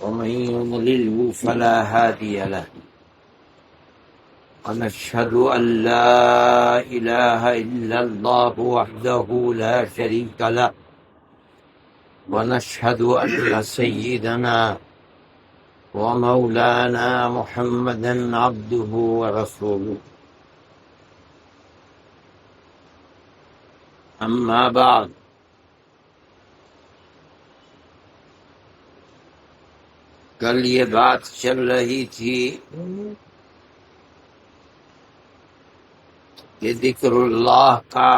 ومن يضلله فلا هادي له ونشهد أن لا إله إلا الله وحده لا شريك له ونشهد أن سيدنا ومولانا محمدا عبده ورسوله أما بعد کل یہ بات چل رہی تھی کہ ذکر اللہ کا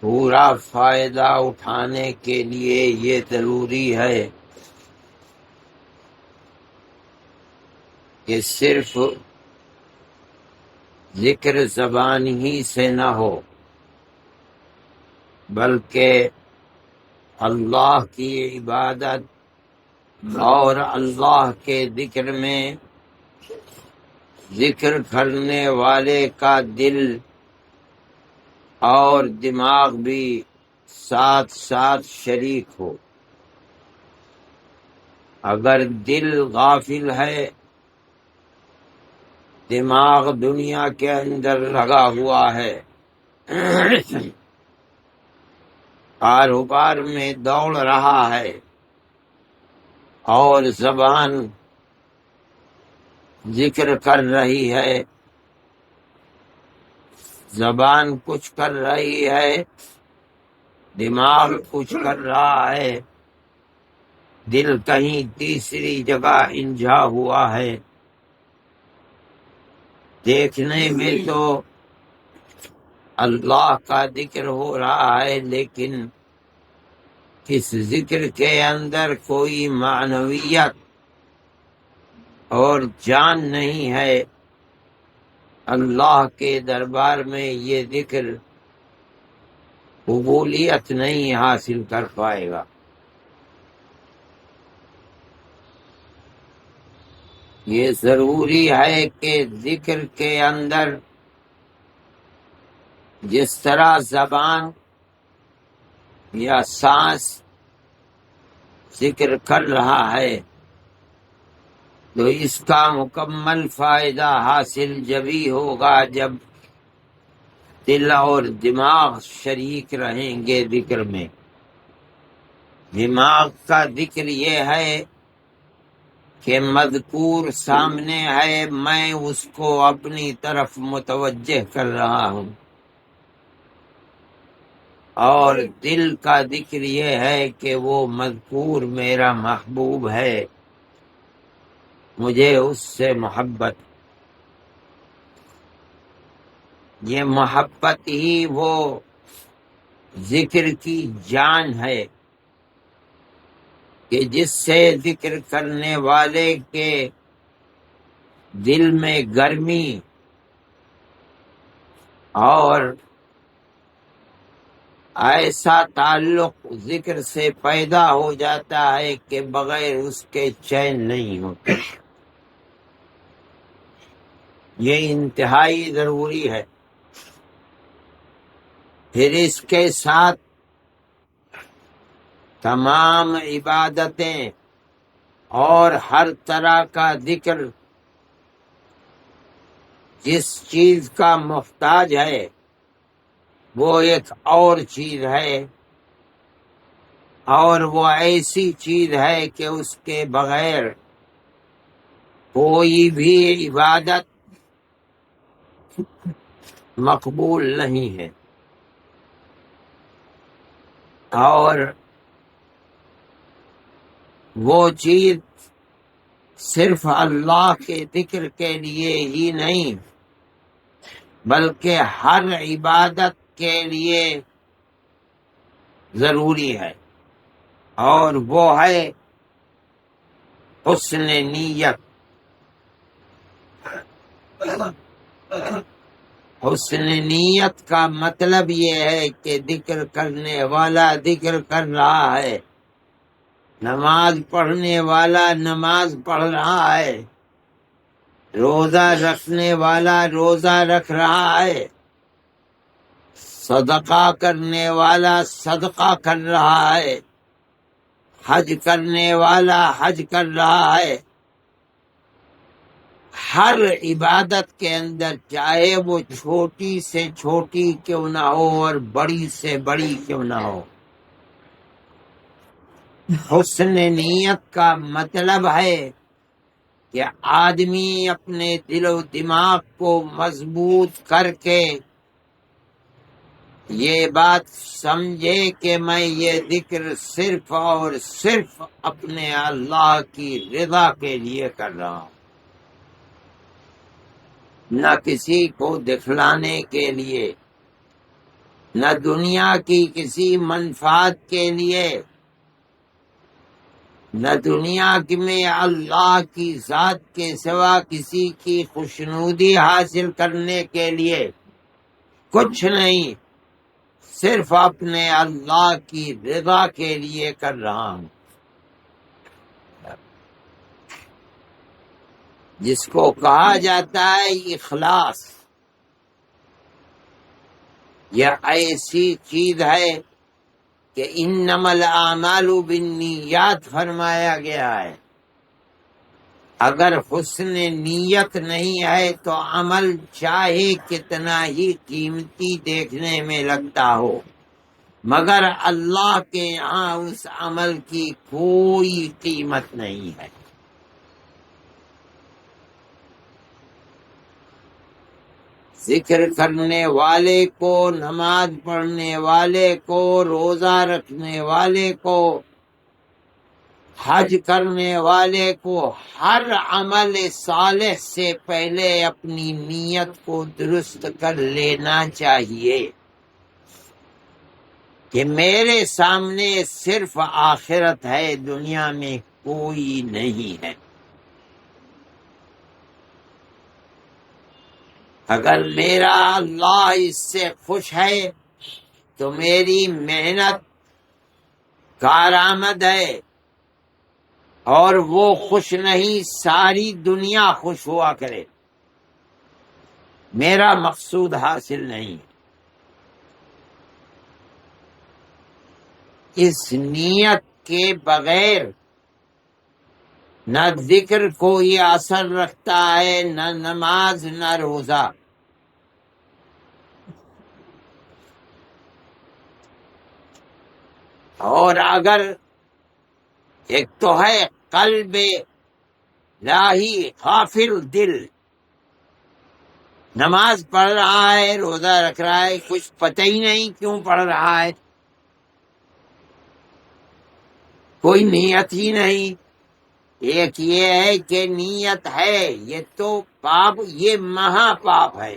پورا فائدہ اٹھانے کے لیے یہ ضروری ہے کہ صرف ذکر زبان ہی سے نہ ہو بلکہ اللہ کی عبادت اور اللہ کے ذکر میں ذکر کرنے والے کا دل اور دماغ بھی ساتھ ساتھ شریک ہو۔ اگر دل غافل ہے، دماغ دنیا کے اندر لگا ہوا ہے، کاروبار میں دوڑ رہا ہے، اور زبان ذکر کر رہی ہے، زبان کچھ کر رہی ہے، دماغ کچھ کر رہا ہے، دل کہیں تیسری جگہ الجھا ہوا ہے، دیکھنے میں تو اللہ کا ذکر ہو رہا ہے لیکن اس ذکر کے اندر کوئی معنویت اور جان نہیں ہے، اللہ کے دربار میں یہ ذکر قبولیت نہیں حاصل کر پائے گا۔ یہ ضروری ہے کہ ذکر کے اندر جس طرح زبان یا سانس ذکر کر رہا ہے تو اس کا مکمل فائدہ حاصل جبھی ہوگا جب دل اور دماغ شریک رہیں گے ذکر میں۔ دماغ کا ذکر یہ ہے کہ مذکور سامنے ہے، میں اس کو اپنی طرف متوجہ کر رہا ہوں، اور دل کا ذکر یہ ہے کہ وہ مذکور میرا محبوب ہے، مجھے اس سے محبت۔ یہ محبت ہی وہ ذکر کی جان ہے کہ جس سے ذکر کرنے والے کے دل میں گرمی اور ایسا تعلق ذکر سے پیدا ہو جاتا ہے کہ بغیر اس کے چین نہیں ہوتا۔ یہ انتہائی ضروری ہے۔ پھر اس کے ساتھ تمام عبادتیں اور ہر طرح کا ذکر جس چیز کا محتاج ہے وہ ایک اور چیز ہے، اور وہ ایسی چیز ہے کہ اس کے بغیر کوئی بھی عبادت مقبول نہیں ہے۔ اور وہ چیز صرف اللہ کے ذکر کے لیے ہی نہیں بلکہ ہر عبادت کے لیے ضروری ہے، اور وہ ہے حسن نیت۔ حسن نیت کا مطلب یہ ہے کہ ذکر کرنے والا ذکر کر رہا ہے، نماز پڑھنے والا نماز پڑھ رہا ہے، روزہ رکھنے والا روزہ رکھ رہا ہے، صدقہ کرنے والا صدقہ کر رہا ہے، حج کرنے والا حج کر رہا ہے، ہر عبادت کے اندر چاہے وہ چھوٹی سے چھوٹی کیوں نہ ہو اور بڑی سے بڑی کیوں نہ ہو، حسن نیت کا مطلب ہے کہ آدمی اپنے دل و دماغ کو مضبوط کر کے یہ بات سمجھے کہ میں یہ ذکر صرف اور صرف اپنے اللہ کی رضا کے لیے کر رہا ہوں، نہ کسی کو دکھلانے کے لیے، نہ دنیا کی کسی منفعت کے لیے، نہ دنیا میں اللہ کی ذات کے سوا کسی کی خوشنودی حاصل کرنے کے لیے، کچھ نہیں، صرف اپنے اللہ کی رضا کے لیے کر رہا ہوں، جس کو کہا جاتا ہے اخلاص۔ یہ ایسی چیز ہے کہ انما الاعمال بالنیات فرمایا گیا ہے، اگر حسن نیت نہیں ہے تو عمل چاہے کتنا ہی قیمتی دیکھنے میں لگتا ہو، مگر اللہ کے یہاں اس عمل کی کوئی قیمت نہیں ہے۔ ذکر کرنے والے کو، نماز پڑھنے والے کو، روزہ رکھنے والے کو، حج کرنے والے کو، ہر عمل صالح سے پہلے اپنی نیت کو درست کر لینا چاہیے کہ میرے سامنے صرف آخرت ہے، دنیا میں کوئی نہیں ہے۔ اگر میرا اللہ اس سے خوش ہے تو میری محنت کارآمد ہے، اور وہ خوش نہیں ساری دنیا خوش ہوا کرے، میرا مقصود حاصل نہیں۔ اس نیت کے بغیر نہ ذکر کوئی اثر رکھتا ہے، نہ نماز، نہ روزہ۔ اور اگر ایک تو ہے قلب لاہی غافل دل، نماز پڑھ رہا ہے، روزہ رکھ رہا ہے، کچھ پتہ ہی نہیں کیوں پڑھ رہا ہے، کوئی نیت ہی نہیں۔ ایک یہ ہے کہ نیت ہے، یہ تو پاپ، یہ مہا پاپ ہے۔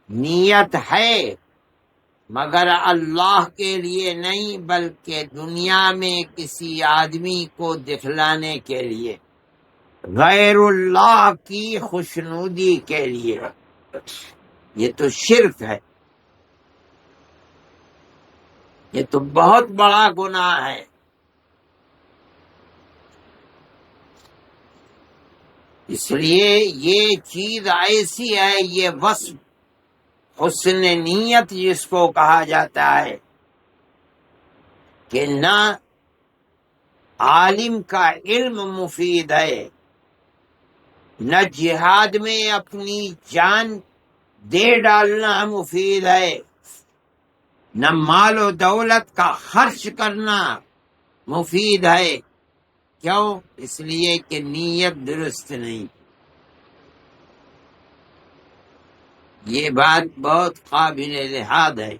نیت ہے مگر اللہ کے لیے نہیں، بلکہ دنیا میں کسی آدمی کو دکھلانے کے لیے، غیر اللہ کی خوشنودی کے لیے، یہ تو شرک ہے، یہ تو بہت بڑا گناہ ہے۔ اس لیے یہ چیز ایسی ہے، یہ وصف حسن نیت جس کو کہا جاتا ہے کہ نہ عالم کا علم مفید ہے، نہ جہاد میں اپنی جان دے ڈالنا مفید ہے، نہ مال و دولت کا خرچ کرنا مفید ہے۔ کیوں؟ اس لیے کہ نیت درست نہیں۔ یہ بات بہت قابل لحاظ ہے۔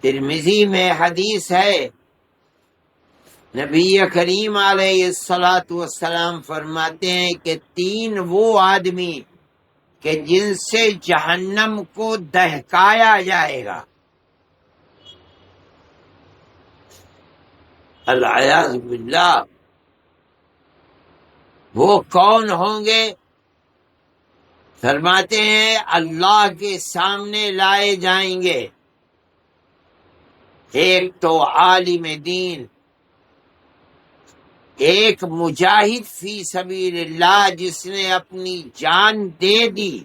ترمذی میں حدیث ہے، نبی کریم علیہ السلام فرماتے ہیں کہ 3 وہ آدمی کہ جن سے جہنم کو دہکایا جائے گا، العیاذ باللہ، وہ کون ہوں گے؟ فرماتے ہیں اللہ کے سامنے لائے جائیں گے، ایک تو عالم دین، ایک مجاہد فی سبیل اللہ جس نے اپنی جان دے دی،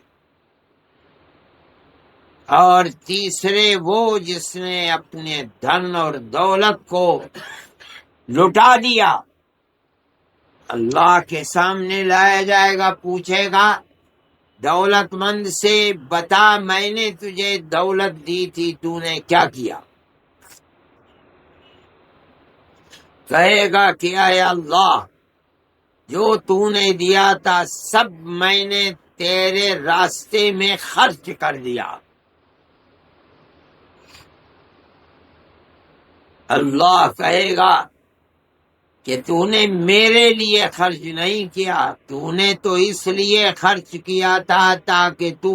اور تیسرے وہ جس نے اپنے دھن اور دولت کو لٹا دیا، اللہ کے سامنے لایا جائے گا، پوچھے گا دولت مند سے بتا میں نے تجھے دولت دی تھی، تو نے کیا کیا؟ کہے گا کہ اے اللہ، جو تو نے دیا تھا سب میں نے تیرے راستے میں خرچ کر دیا۔ اللہ کہے گا کہ تو نے میرے لیے خرچ نہیں کیا، تو نے تو اس لیے خرچ کیا تھا تاکہ تو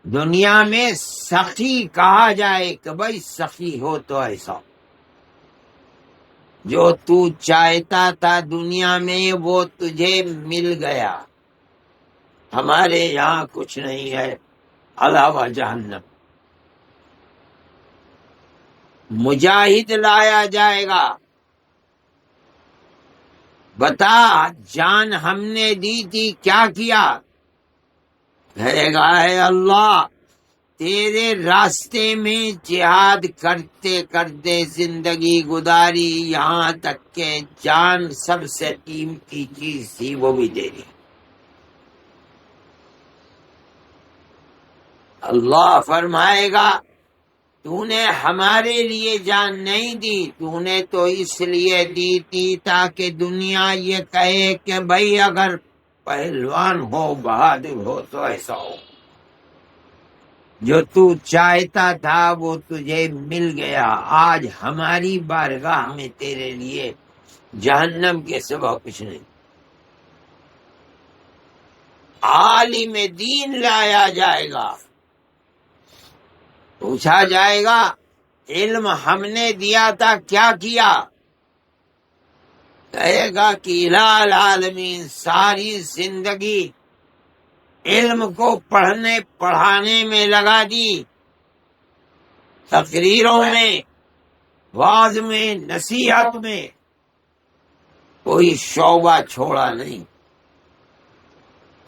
دنیا میں سخی کہا جائے کہ بھائی سخی ہو تو ایسا، جو تو چاہتا تھا دنیا میں وہ تجھے مل گیا، ہمارے یہاں کچھ نہیں ہے علاوہ جہنم۔ مجاہد لایا جائے گا، بتا جان ہم نے دی تھی کیا کیا؟ کہے گا اے اللہ، تیرے راستے میں جہاد کرتے کرتے زندگی گزاری، یہاں تک کہ جان سب سے قیمتی چیز تھی وہ بھی دے دی۔ اللہ فرمائے گا تو نے ہمارے لیے جان نہیں دی، تو نے تو اس لیے دی تھی تاکہ دنیا یہ کہے کہ بھائی اگر پہلوان ہو، بہادر ہو تو ایسا ہو، جو تو چاہتا تھا وہ تجھے مل گیا، آج ہماری بارگاہ میں تیرے لیے جہنم کے سوا کچھ نہیں۔ عالم دین لایا جائے گا، پوچھا جائے گا علم ہم نے دیا تھا کیا کیا؟ کہے گا کہ الہ العالمین ساری زندگی علم کو پڑھنے پڑھانے میں لگا دی، تقریروں میں، وعظ میں، نصیحت میں، کوئی شعبہ چھوڑا نہیں۔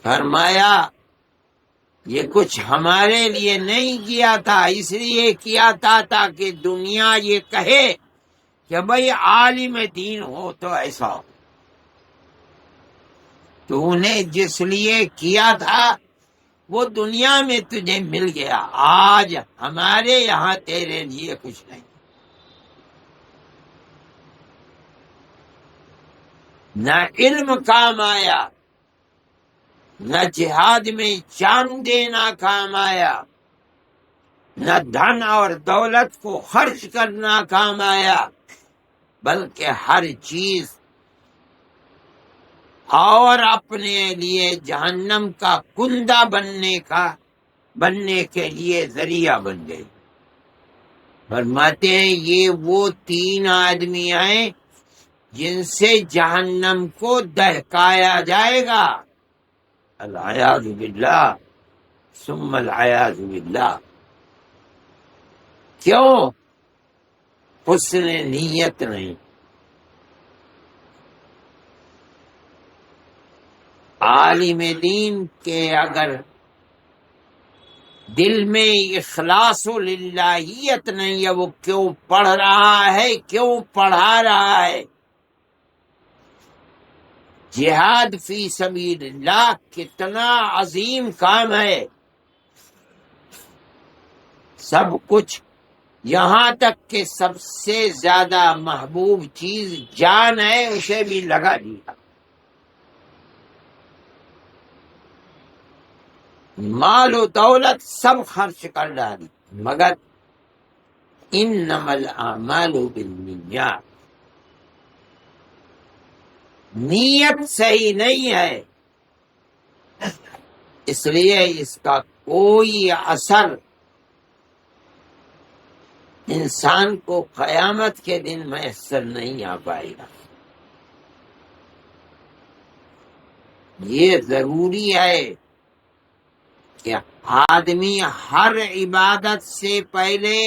فرمایا یہ کچھ ہمارے لیے نہیں کیا تھا، اس لیے کیا تھا تاکہ دنیا یہ کہے کہ بھئی عالم دین ہو تو ایسا ہو، تو نے جس لیے کیا تھا وہ دنیا میں تجھے مل گیا، آج ہمارے یہاں تیرے لیے کچھ نہیں۔ نہ علم کام آیا، نہ جہاد میں جان دینا کام آیا، نہ دھن اور دولت کو خرچ کرنا کام آیا، بلکہ ہر چیز اور اپنے لیے جہنم کا کندہ بننے کے لیے ذریعہ بن گئی۔ فرماتے ہیں یہ وہ تین آدمی ہیں جن سے جہنم کو دہکایا جائے گا، العیاذ باللہ ثم العیاذ باللہ۔ کیوں؟ حسن نیت نہیں۔ عالم دین کے اگر دل میں اخلاص و للہیت نہیں ہے، وہ کیوں پڑھ رہا ہے، کیوں پڑھا رہا ہے؟ جہاد فی سبیل اللہ کتنا عظیم کام ہے، سب کچھ، یہاں تک کہ سب سے زیادہ محبوب چیز جان ہے اسے بھی لگا دیا، مال و دولت سب خرچ کر ڈالی، مگر انما الاعمال بالنیات، نیت صحیح نہیں ہے، اس لیے اس کا کوئی اثر انسان کو قیامت کے دن میسر نہیں آ پائے گا۔ یہ ضروری ہے کہ آدمی ہر عبادت سے پہلے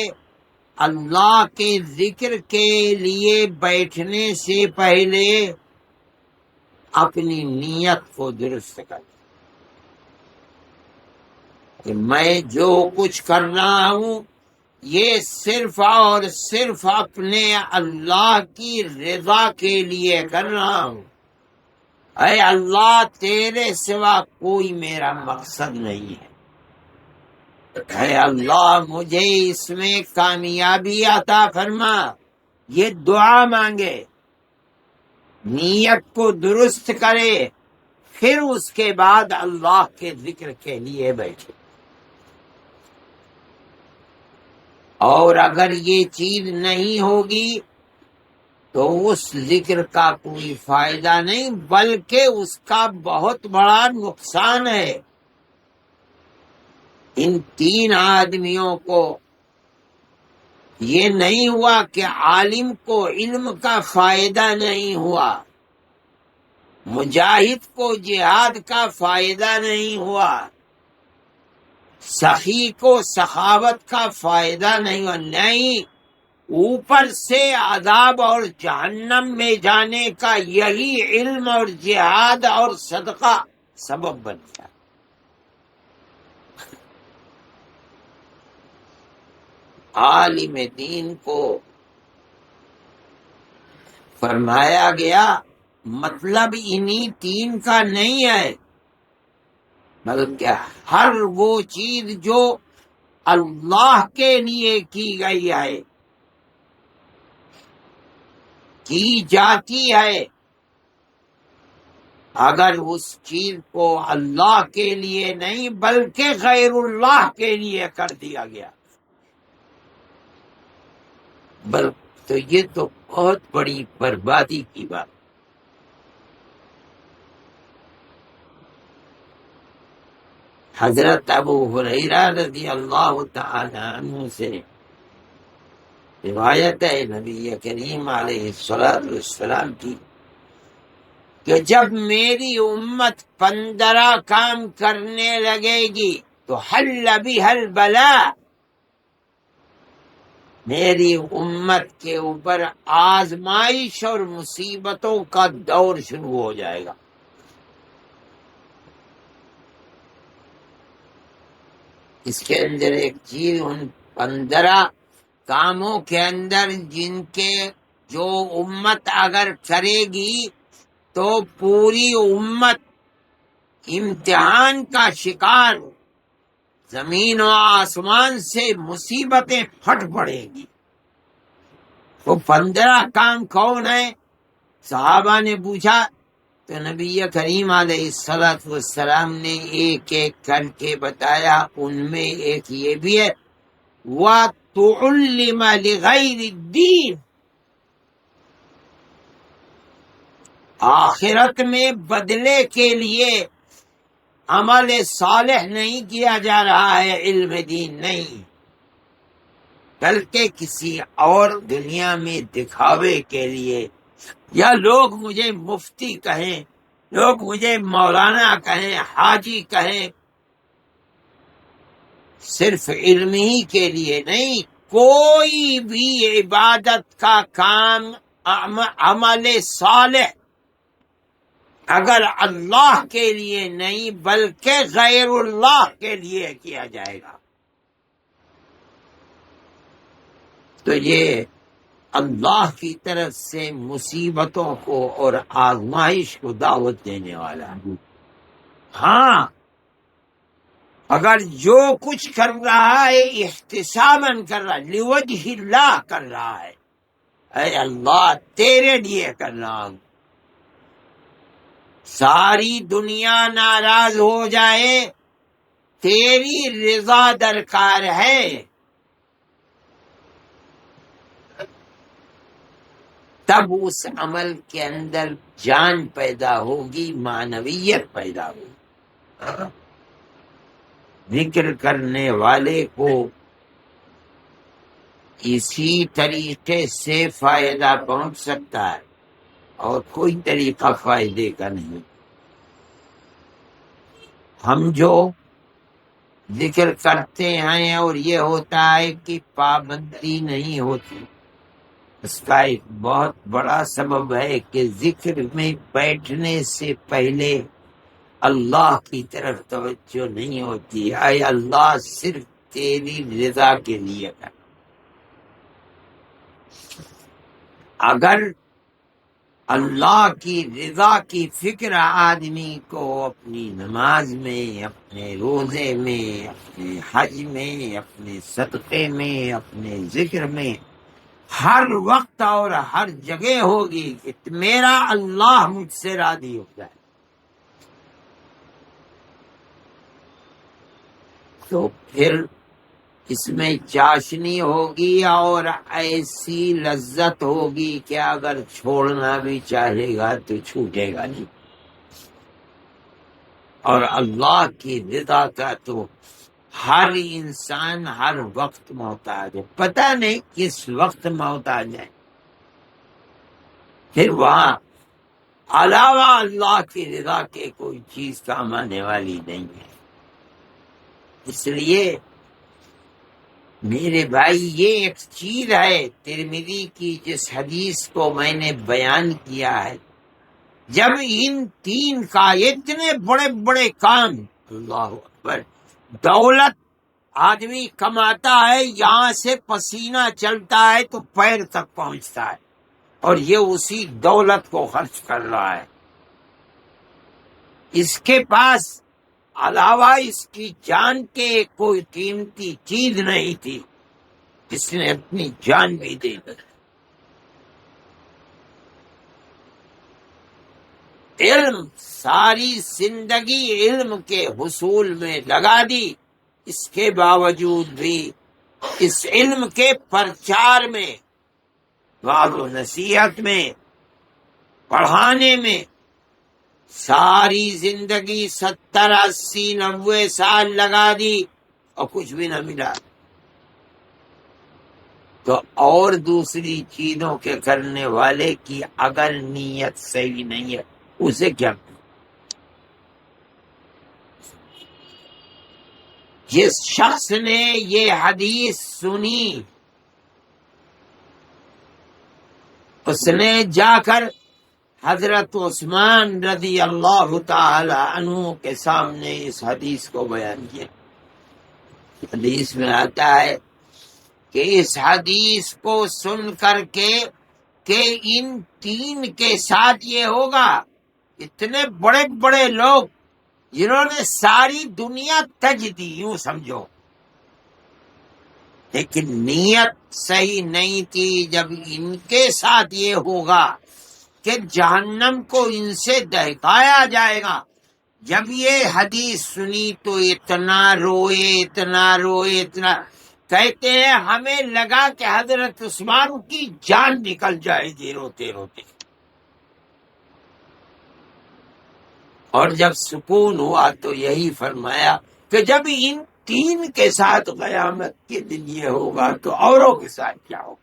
اللہ کے ذکر کے لیے بیٹھنے سے پہلے اپنی نیت کو درست کرے۔ کہ میں جو کچھ کر رہا ہوں یہ صرف اور صرف اپنے اللہ کی رضا کے لیے کر رہا ہوں۔ اے اللہ تیرے سوا کوئی میرا مقصد نہیں ہے۔ اے اللہ مجھے اس میں کامیابی عطا فرما، یہ دعا مانگے، نیت کو درست کرے، پھر اس کے بعد اللہ کے ذکر کے لیے بیٹھے۔ اور اگر یہ چیز نہیں ہوگی تو اس ذکر کا کوئی فائدہ نہیں، بلکہ اس کا بہت بڑا نقصان ہے۔ ان تین آدمیوں کو یہ نہیں ہوا کہ عالم کو علم کا فائدہ نہیں ہوا، مجاہد کو جہاد کا فائدہ نہیں ہوا، سخی کو سخاوت کا فائدہ نہیں ہوا، نہیں، اوپر سے عذاب اور جہنم میں جانے کا یہی علم اور جہاد اور صدقہ سبب بن گیا۔ عالم دین کو فرمایا گیا مطلب انہی تین کا نہیں ہے، بلکہ ہر وہ چیز جو اللہ کے لیے کی گئی ہے، کی جاتی ہے، اگر اس چیز کو اللہ کے لیے نہیں بلکہ غیر اللہ کے لیے کر دیا گیا، تو یہ تو بہت بڑی بربادی کی بات۔ حضرت ابو ہریرہ رضی اللہ تعالی عنہ سے روایت ہے نبی کریم علیہ السلام کی کہ جب میری امت 15 کام کرنے لگے گی تو حل بها البلاء، میری امت کے اوپر آزمائش اور مصیبتوں کا دور شروع ہو جائے گا۔ اس کے اندر ایک چیز، ان 15 کاموں کے اندر جن کے جو امت اگر کرے گی تو پوری امت امتحان کا شکار، زمین و آسمان سے مصیبتیں پھٹ پڑیں گی۔ وہ 15 کام کون ہیں؟ صحابہ نے پوچھا تو نبی کریم علیہ السلام نے ایک ایک کر کے بتایا۔ ان میں ایک یہ بھی ہے وَتُعُلِّمَ لِغَيْرِ الدِّينِ، آخرت میں بدلے کے لیے عمل صالح نہیں کیا جا رہا ہے، علم دین نہیں، بلکہ کسی اور دنیا میں دکھاوے کے لیے، یا لوگ مجھے مفتی کہیں، لوگ مجھے مولانا کہیں، حاجی کہیں، صرف علم ہی کے لیے نہیں۔ کوئی بھی عبادت کا کام، عمل صالح اگر اللہ کے لیے نہیں بلکہ غیر اللہ کے لیے کیا جائے گا تو یہ اللہ کی طرف سے مصیبتوں کو اور آزمائش کو دعوت دینے والا ہے۔ ہاں، اگر جو کچھ کر رہا ہے احتساباً کر رہا ہے، لوجہ اللہ کر رہا ہے، اے اللہ تیرے لیے کر رہا ہوں، ساری دنیا ناراض ہو جائے تیری رضا درکار ہے، تب اس عمل کے اندر جان پیدا ہوگی، معنویت پیدا ہوگی۔ ذکر کرنے والے کو اسی طریقے سے فائدہ پہنچ سکتا ہے اور کوئی طریقہ فائدے کا نہیں۔ ہم جو ذکر کرتے ہیں اور یہ ہوتا ہے کہ پابندی نہیں ہوتی، اس کا ایک بہت بڑا سبب ہے کہ ذکر میں بیٹھنے سے پہلے اللہ کی طرف توجہ نہیں ہوتی، اے اللہ صرف تیری رضا کے لیے کر۔ اگر اللہ کی رضا کی فکر آدمی کو اپنی نماز میں، اپنے روزے میں، اپنے حج میں، اپنے صدقے میں، اپنے ذکر میں، ہر وقت اور ہر جگہ ہوگی کہ میرا اللہ مجھ سے راضی ہو جائے، تو پھر اس میں چاشنی ہوگی اور ایسی لذت ہوگی کہ اگر چھوڑنا بھی چاہے گا تو چھوٹے گا نہیں۔ اور اللہ کی رضا کا تو ہر انسان ہر وقت محتاج ہے، پتہ نہیں کس وقت محتاج ہے، پھر وہاں علاوہ اللہ کی رضا کے کوئی چیز کام آنے والی نہیں ہے۔ اس لیے میرے بھائی یہ ایک چیز ہے ترمذی کی جس حدیث کو میں نے بیان کیا ہے، جب ان تین کا اتنے بڑے بڑے کام، اللہ اکبر، دولت آدمی کماتا ہے، یہاں سے پسینہ چلتا ہے تو پیر تک پہنچتا ہے، اور یہ اسی دولت کو خرچ کر رہا ہے۔ اس کے پاس علاوہ اس کی جان کے کوئی قیمتی چیز نہیں تھی، اس نے اپنی جان بھی دے دی۔ علم، ساری زندگی علم کے حصول میں لگا دی، اس کے باوجود بھی اس علم کے پرچار میں، وعظ و نصیحت میں، پڑھانے میں ساری زندگی 70 80 90 سال لگا دی اور کچھ بھی نہ ملا، تو اور دوسری چیزوں کے کرنے والے کی اگر نیت صحیح نہیں ہے اسے کیا؟ جس شخص نے یہ حدیث سنی اس نے جا کر حضرت عثمان رضی اللہ تعالی عنہ کے سامنے اس حدیث کو بیان کیا۔ حدیث میں آتا ہے کہ اس حدیث کو سن کر کے کہ ان تین کے ساتھ یہ ہوگا، اتنے بڑے بڑے لوگ جنہوں نے ساری دنیا تج دی، یوں سمجھو، لیکن نیت صحیح نہیں تھی، جب ان کے ساتھ یہ ہوگا کہ جہنم کو ان سے دہکایا جائے گا، جب یہ حدیث سنی تو اتنا روئے، اتنا روئے، اتنا، کہتے ہیں ہمیں لگا کہ حضرت عثمان کی جان نکل جائے گی روتے روتے، اور جب سکون ہوا تو یہی فرمایا کہ جب ان تین کے ساتھ قیامت کے دن یہ ہوگا تو اوروں کے ساتھ کیا ہوگا۔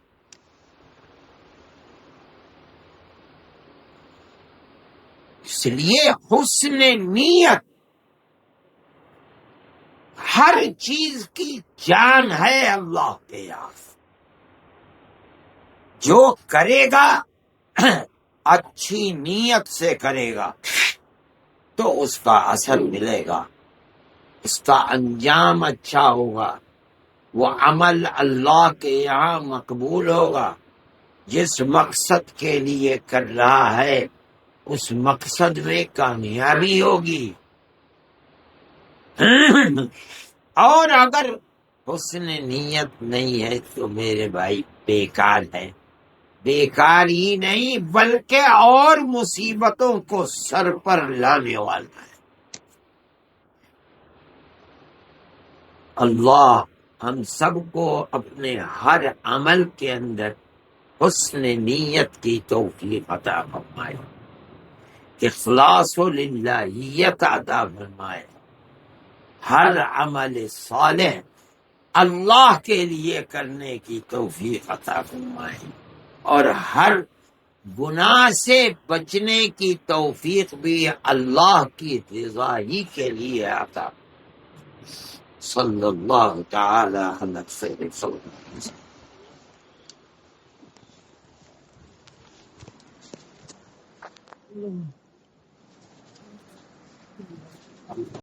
اس لیے حسن نیت ہر چیز کی جان ہے اللہ کے یہاں، جو کرے گا اچھی نیت سے کرے گا تو اس کا اثر ملے گا، اس کا انجام اچھا ہوگا، وہ عمل اللہ کے یہاں مقبول ہوگا، جس مقصد کے لیے کر رہا ہے اس مقصد میں کامیابی ہوگی۔ اور اگر حسن نیت نہیں ہے تو میرے بھائی بیکار ہے، بیکار ہی نہیں بلکہ اور مصیبتوں کو سر پر لانے والا ہے۔ اللہ ہم سب کو اپنے ہر عمل کے اندر حسن نیت کی توفیق عطا فرمائے، اخلاص و للہیت عطا فرمائے، ہر عمل صالح اللہ کے لیے کرنے کی توفیق عطا فرمائے، اور ہر گناہ سے بچنے کی توفیق بھی اللہ کی رضا ہی کے لیے عطا۔ صلی اللہ تعالی علی خیر خلق۔